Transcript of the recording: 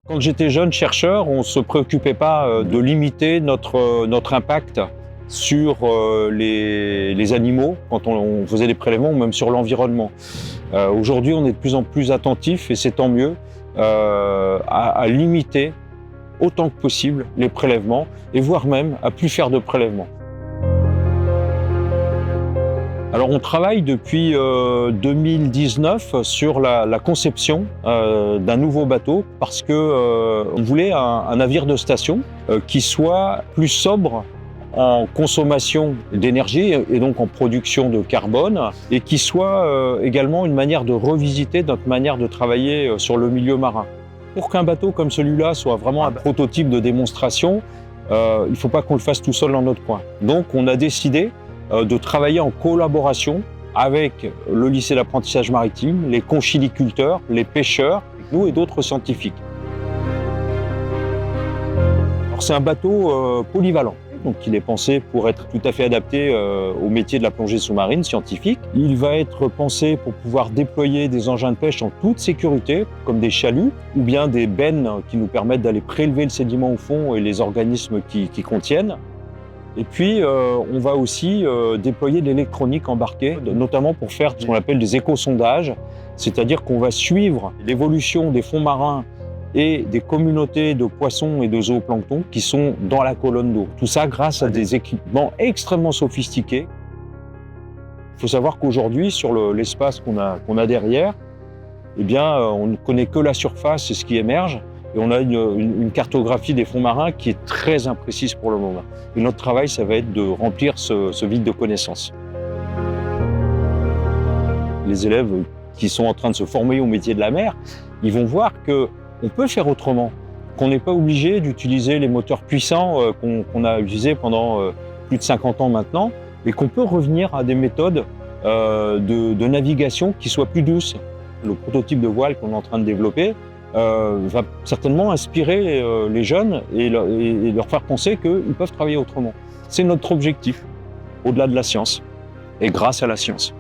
Quand j'étais jeune chercheur, on ne se préoccupait pas de limiter notre impact sur les animaux quand on faisait des prélèvements ou même sur l'environnement. Aujourd'hui, on est de plus en plus attentif, et c'est tant mieux, à limiter autant que possible les prélèvements et voire même à plus faire de prélèvements. Alors on travaille depuis 2019 sur la conception d'un nouveau bateau parce que on voulait un navire de station qui soit plus sobre en consommation d'énergie et donc en production de carbone, et qui soit également une manière de revisiter notre manière de travailler sur le milieu marin. Pour qu'un bateau comme celui-là soit vraiment un prototype de démonstration, il ne faut pas qu'on le fasse tout seul dans notre coin. Donc on a décidé de travailler en collaboration avec le lycée d'apprentissage maritime, les conchiliculteurs, les pêcheurs, nous et d'autres scientifiques. C'est un bateau polyvalent. Donc il est pensé pour être tout à fait adapté au métier de la plongée sous-marine scientifique. Il va être pensé pour pouvoir déployer des engins de pêche en toute sécurité, comme des chaluts, ou bien des bennes qui nous permettent d'aller prélever le sédiment au fond et les organismes qui contiennent. Et puis on va aussi déployer de l'électronique embarquée, notamment pour faire ce qu'on appelle des éco-sondages, c'est-à-dire qu'on va suivre l'évolution des fonds marins et des communautés de poissons et de zooplancton qui sont dans la colonne d'eau. Tout ça grâce à des équipements extrêmement sophistiqués. Il faut savoir qu'aujourd'hui, sur l'espace qu'on a derrière, eh bien, on ne connaît que la surface et ce qui émerge, et on a une cartographie des fonds marins qui est très imprécise pour le moment. Et notre travail, ça va être de remplir ce vide de connaissances. Les élèves qui sont en train de se former au métier de la mer, ils vont voir qu'on peut faire autrement, qu'on n'est pas obligé d'utiliser les moteurs puissants qu'on a utilisés pendant plus de 50 ans maintenant, mais qu'on peut revenir à des méthodes de navigation qui soient plus douces. Le prototype de voile qu'on est en train de développer va certainement inspirer les jeunes et leur faire penser qu'ils peuvent travailler autrement. C'est notre objectif, au-delà de la science, et grâce à la science.